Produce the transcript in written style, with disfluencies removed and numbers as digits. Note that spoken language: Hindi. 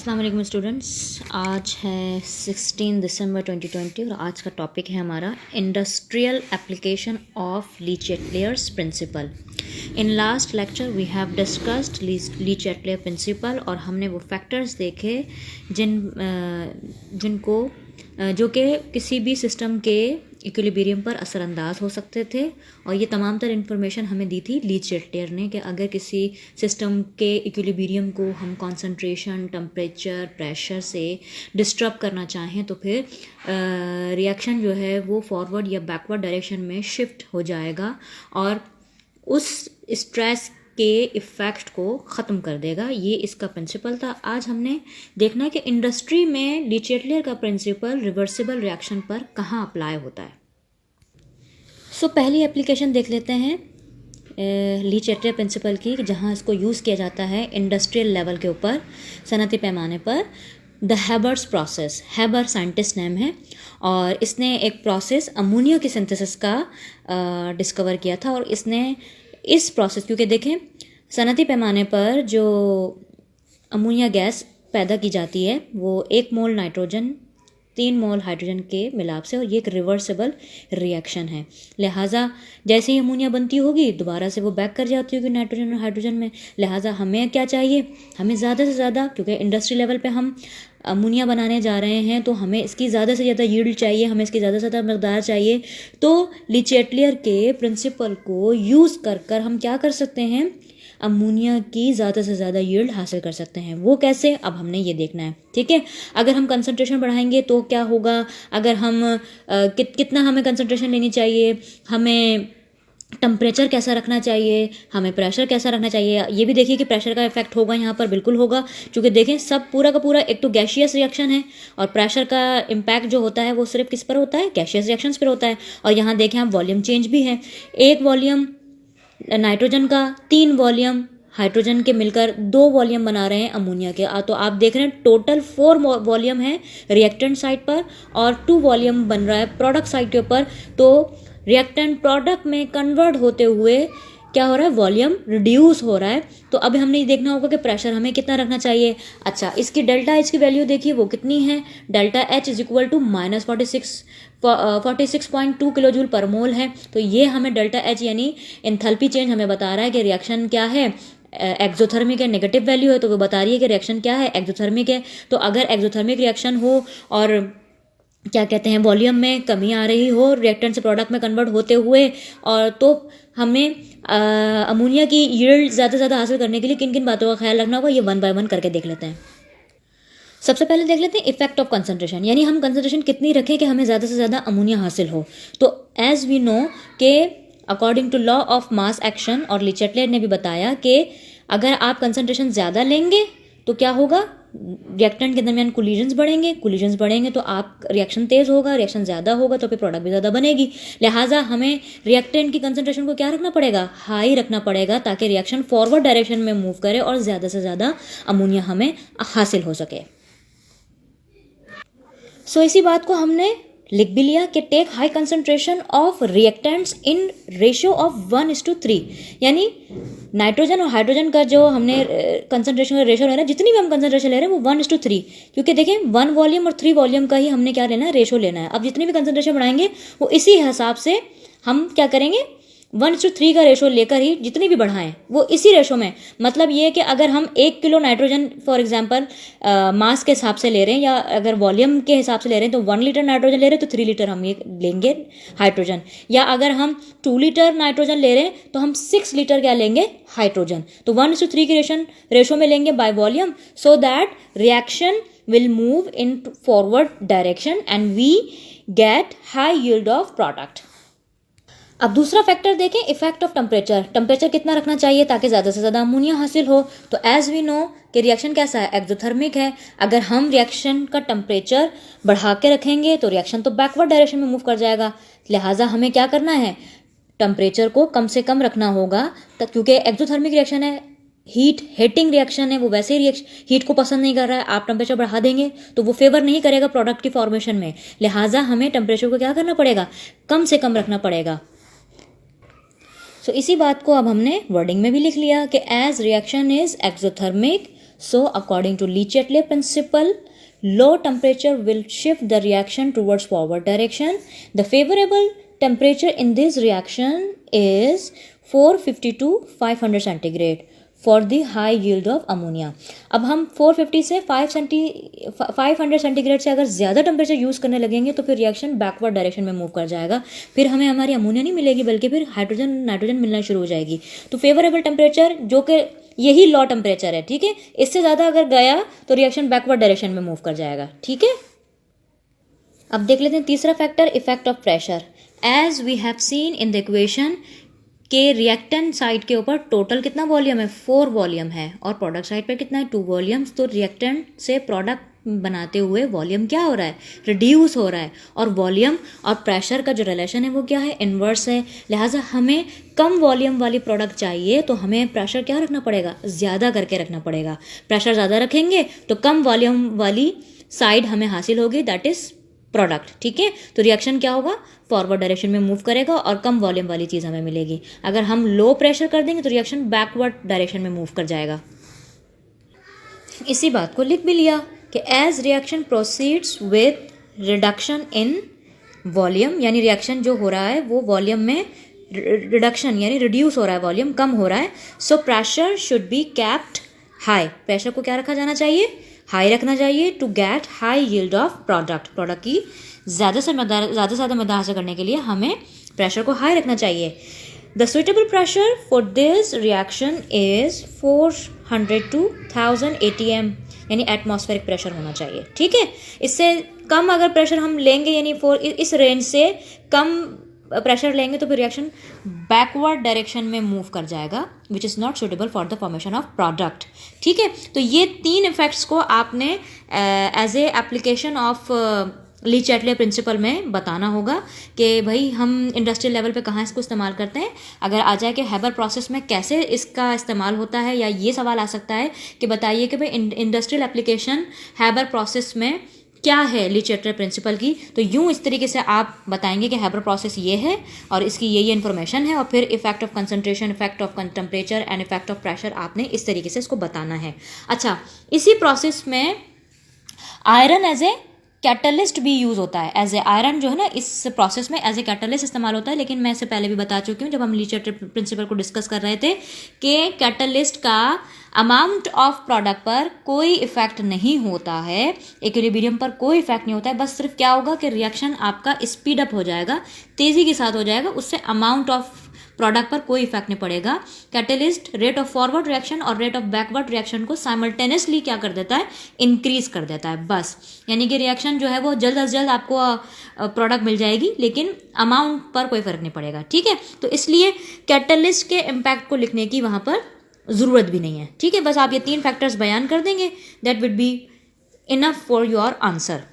अस्सलाम वालेकुम स्टूडेंट्स। आज है 16 दिसंबर 2020 और आज का टॉपिक है हमारा industrial application of Le Chatelier's principle. In last lecture we have discussed Le Chatelier principle और हमने वो फैक्टर्स देखे जो कि किसी भी सिस्टम के इक्विलिब्रियम पर असरअंदाज हो सकते थे, और ये तमाम तर इन्फॉर्मेशन हमें दी थी ली-चैटलियर ने कि अगर किसी सिस्टम के इक्विलिब्रियम को हम कंसंट्रेशन, टेम्परेचर, प्रेशर से डिस्टर्ब करना चाहें तो फिर रिएक्शन जो है वो फॉरवर्ड या बैकवर्ड डायरेक्शन में शिफ्ट हो जाएगा और उस स्ट्रेस के इफ़ेक्ट को ख़त्म कर देगा। ये इसका प्रिंसिपल था। आज हमने देखना है कि इंडस्ट्री में ली-चैटलियर का प्रिंसिपल रिवर्सिबल रिएक्शन पर कहाँ अप्लाई होता है। पहली एप्लीकेशन देख लेते हैं ली-चैटलियर प्रिंसिपल की, जहाँ इसको यूज़ किया जाता है इंडस्ट्रियल लेवल के ऊपर, सनती पैमाने पर। The Haber's process, Haber scientist name है और इसने एक प्रोसेस अमोनिया की सिंथेसिस का डिस्कवर किया था। और इसने इस प्रोसेस, क्योंकि देखें सनती पैमाने पर जो अमोनिया गैस पैदा की जाती है वो 1 मोल नाइट्रोजन 3 मोल हाइड्रोजन के मिलाप से, और ये एक रिवर्सिबल रिएक्शन है। लिहाजा जैसे ही अमोनिया बनती होगी दोबारा से वो बैक कर जाती होगी नाइट्रोजन और हाइड्रोजन में। लिहाजा हमें क्या चाहिए, हमें ज़्यादा से ज़्यादा, क्योंकि इंडस्ट्री लेवल पे हम अमोनिया बनाने जा रहे हैं तो हमें इसकी ज़्यादा से ज़्यादा यील्ड चाहिए, हमें इसकी ज़्यादा से ज़्यादा मकदार चाहिए। तो ली-चैटलियर के प्रिंसिपल को यूज़ कर हम क्या कर सकते हैं, अमोनिया की ज़्यादा से ज़्यादा यील्ड हासिल कर सकते हैं। वो कैसे, अब हमने ये देखना है। ठीक है, अगर हम कंसंट्रेशन बढ़ाएंगे तो क्या होगा, अगर हम कितना हमें कंसंट्रेशन लेनी चाहिए, हमें टेम्परेचर कैसा रखना चाहिए, हमें प्रेशर कैसा रखना चाहिए। ये भी देखिए कि प्रेशर का इफेक्ट होगा यहाँ पर, बिल्कुल होगा, क्योंकि देखें सब पूरा का पूरा एक तो गैशियस रिएक्शन है और प्रेशर का इम्पैक्ट जो होता है वो सिर्फ किस पर होता है, गैशियस रिएक्शंस पर होता है। और यहाँ देखें आप वॉल्यूम चेंज भी है, 1 वॉल्यूम नाइट्रोजन का, 3 वॉल्यूम हाइड्रोजन के मिलकर 2 वॉल्यूम बना रहे हैं अमोनिया के। तो आप देख रहे हैं टोटल 4 वॉल्यूम है रिएक्टेंट साइड पर और 2 वॉल्यूम बन रहा है प्रोडक्ट साइड के ऊपर। तो रिएक्टेंट प्रोडक्ट में कन्वर्ट होते हुए क्या हो रहा है, वॉल्यूम रिड्यूस हो रहा है। तो अब हमने ये देखना होगा कि प्रेशर हमें कितना रखना चाहिए। अच्छा, इसकी डेल्टा एच की वैल्यू देखिए वो कितनी है, delta H is equal to -46.2 kilo joule पर मोल है। तो ये हमें डेल्टा एच यानी एंथैल्पी चेंज हमें बता रहा है कि रिएक्शन क्या है, एक्सोथर्मिक है, नेगेटिव वैल्यू है, तो वो बता रही है कि रिएक्शन क्या है, एक्सोथर्मिक है। तो अगर एक्सोथर्मिक रिएक्शन हो और क्या कहते हैं वॉल्यूम में कमी आ रही हो रिएक्टेंट से प्रोडक्ट में कन्वर्ट होते हुए, और तो हमें अमोनिया की यील्ड ज़्यादा से ज़्यादा हासिल करने के लिए किन किन बातों का ख्याल रखना होगा, ये 1 बाय 1 करके देख लेते हैं। सबसे पहले देख लेते हैं इफेक्ट ऑफ कंसंट्रेशन, यानी हम कंसंट्रेशन कितनी रखें कि हमें ज़्यादा से ज़्यादा अमोनिया हासिल हो। तो एज वी नो के according to law of mass action, और ली-चैटलियर ने भी बताया कि अगर आप कंसंट्रेशन ज़्यादा लेंगे तो क्या होगा, रिएक्टेंट के दरमियान कोलिजन्स बढ़ेंगे तो आप रिएक्शन तेज़ होगा, रिएक्शन ज़्यादा होगा तो फिर प्रोडक्ट भी ज़्यादा बनेगी। लिहाजा हमें रिएक्टेंट की कंसंट्रेशन को क्या रखना पड़ेगा, हाई रखना पड़ेगा, ताकि रिएक्शन फॉरवर्ड डायरेक्शन में मूव करे और ज़्यादा से ज़्यादा अमोनिया हमें हासिल हो सके। इसी बात को हमने लिख भी लिया कि take high concentration of reactants in ratio of 1:3, यानी नाइट्रोजन और हाइड्रोजन का जो हमने कंसंट्रेशन का रेशियो ले रहा है, जितनी भी हम कंसंट्रेशन ले रहे हैं वो 1:3, क्योंकि देखें 1 वॉल्यूम और 3 वॉल्यूम का ही हमने क्या लेना है, रेशियो लेना है। अब जितनी भी कंसंट्रेशन बढ़ाएंगे वो इसी हिसाब से हम क्या करेंगे, 1:3 का रेशो लेकर ही जितनी भी बढ़ाएं वो इसी रेशो में। मतलब ये कि अगर हम 1 किलो नाइट्रोजन फॉर एग्जांपल मास के हिसाब से ले रहे हैं या अगर वॉल्यूम के हिसाब से ले रहे हैं तो 1 लीटर नाइट्रोजन ले रहे हैं तो 3 लीटर हम ये लेंगे हाइड्रोजन, या अगर हम 2 लीटर नाइट्रोजन ले रहे हैं तो हम 6 लीटर क्या लेंगे, हाइड्रोजन। तो 1:3 की रेशो में लेंगे by volume, so that reaction will move in forward direction and we get high yield of product. अब दूसरा फैक्टर देखें, इफेक्ट ऑफ टेम्परेचर कितना रखना चाहिए ताकि ज़्यादा से ज़्यादा अमोनिया हासिल हो। तो एज वी नो कि रिएक्शन कैसा है, एक्सोथर्मिक है। अगर हम रिएक्शन का टेम्परेचर बढ़ा के रखेंगे तो रिएक्शन तो बैकवर्ड डायरेक्शन में मूव कर जाएगा। लिहाजा हमें क्या करना है, टेम्परेचर को कम से कम रखना होगा, क्योंकि एक्सोथर्मिक रिएक्शन है, हीटिंग रिएक्शन है, वो वैसे ही हीट को पसंद नहीं कर रहा है। आप टेम्परेचर बढ़ा देंगे तो वो फेवर नहीं करेगा प्रोडक्ट की फॉर्मेशन में। लिहाजा हमें टेम्परेचर को क्या करना पड़ेगा, कम से कम रखना पड़ेगा। इसी बात को अब हमने वर्डिंग में भी लिख लिया कि as reaction is exothermic So according to Le-Chatelier principle, low temperature will shift the reaction towards forward direction. The favorable temperature in this reaction is 450 to 500 centigrade for the high yield of ammonia. अब हम 450 से 500 सेंटीग्रेड से अगर ज़्यादा टेम्परेचर यूज़ करने लगेंगे तो फिर रिएक्शन बैकवर्ड डायरेक्शन में मूव कर जाएगा. फिर हमें हमारी अमोनिया नहीं मिलेगी बल्कि फिर हाइड्रोजन नाइट्रोजन मिलना शुरू हो जाएगी. तो फेवरेबल टेम्परेचर जो कि यही लॉ टेम्परेचर है, ठीक है, इससे ज़्यादा अगर गया तो रिएक्शन बैकवर्ड डायरेक्शन में मूव कर जाएगा. ठीक है, अब देख लेते हैं तीसरा factor, effect of pressure. As we have seen in the equation के रिएक्टेंट साइड के ऊपर टोटल कितना वॉल्यूम है, 4 वॉल्यूम है, और प्रोडक्ट साइड पर कितना है, 2 वॉल्यूम्स. तो रिएक्टेंट से प्रोडक्ट बनाते हुए वॉल्यूम क्या हो रहा है, रिड्यूस हो रहा है. और वॉल्यूम और प्रेशर का जो रिलेशन है वो क्या है, इन्वर्स है. लिहाजा हमें कम वॉल्यूम वाली प्रोडक्ट चाहिए तो हमें प्रेशर क्या रखना पड़ेगा, ज़्यादा करके रखना पड़ेगा. प्रेशर ज़्यादा रखेंगे तो कम वॉल्यूम वाली साइड हमें हासिल होगी, दैट इज़ प्रोडक्ट. ठीक है, तो रिएक्शन क्या होगा, फॉरवर्ड डायरेक्शन में मूव करेगा और कम वॉल्यूम वाली चीज़ हमें मिलेगी. अगर हम लो प्रेशर कर देंगे तो रिएक्शन बैकवर्ड डायरेक्शन में मूव कर जाएगा. इसी बात को लिख भी लिया कि as reaction proceeds with reduction in volume, यानी रिएक्शन जो हो रहा है वो वॉल्यूम में रिडक्शन यानी रिड्यूस हो रहा है, वॉल्यूम कम हो रहा है. So pressure should be kept high. Pressure को क्या रखा जाना चाहिए, हाई रखना चाहिए, to get high yield of product. Product की ज़्यादा से ज़्यादा मकदार हासिल करने के लिए हमें प्रेशर को हाई रखना चाहिए. The suitable pressure for this reaction is 400 to 1000 ATM, यानी एटमॉस्फेरिक प्रेशर होना चाहिए. ठीक है, इससे कम अगर प्रेशर हम लेंगे यानी इस रेंज से कम प्रेशर लेंगे तो फिर रिएक्शन बैकवर्ड डायरेक्शन में मूव कर जाएगा, which is not suitable for the formation of product. ठीक है, तो ये 3 इफेक्ट्स को आपने as a application of Le Chatelier principle में बताना होगा कि भाई हम इंडस्ट्रियल लेवल पे कहाँ इसको इस्तेमाल करते हैं. अगर आ जाए कि हैबर प्रोसेस में कैसे इसका इस्तेमाल होता है, या ये सवाल आ सकता है कि बताइए कि भाई इंडस्ट्रियल एप्लीकेशन हैबर प्रोसेस में क्या है ली-चैटलियर प्रिंसिपल की, तो यूँ इस तरीके से आप बताएंगे कि हैबर प्रोसेस ये है और इसकी ये इन्फॉर्मेशन है, और फिर effect of concentration, effect of temperature and effect of pressure आपने इस तरीके से इसको बताना है. अच्छा, इसी प्रोसेस में आयरन एज ए कैटलिस्ट भी यूज़ होता है. एज ए आयरन जो है ना इस प्रोसेस में एज ए कैटलिस्ट इस्तेमाल होता है. लेकिन मैं इससे पहले भी बता चुकी हूँ जब हम ली-चैटलियर प्रिंसिपल को डिस्कस कर रहे थे कि कैटलिस्ट का अमाउंट ऑफ प्रोडक्ट पर कोई इफेक्ट नहीं होता है, इक्विलिब्रियम पर कोई इफेक्ट नहीं होता है. बस सिर्फ क्या होगा कि रिएक्शन आपका स्पीड अप हो जाएगा, तेज़ी के साथ हो जाएगा, उससे अमाउंट ऑफ प्रोडक्ट पर कोई इफेक्ट नहीं पड़ेगा. Catalyst rate of forward reaction और रेट ऑफ बैकवर्ड रिएक्शन को साइमल्टेनियसली क्या कर देता है, इंक्रीज कर देता है बस. यानी कि रिएक्शन जो है वो जल्द अज जल्द आपको प्रोडक्ट मिल जाएगी, लेकिन अमाउंट पर कोई फर्क नहीं पड़ेगा. ठीक है, तो इसलिए कैटलिस्ट के इम्पैक्ट को लिखने की वहाँ पर ज़रूरत भी नहीं है. ठीक है, बस आप ये 3 फैक्टर्स बयान कर देंगे, that would be enough for your answer.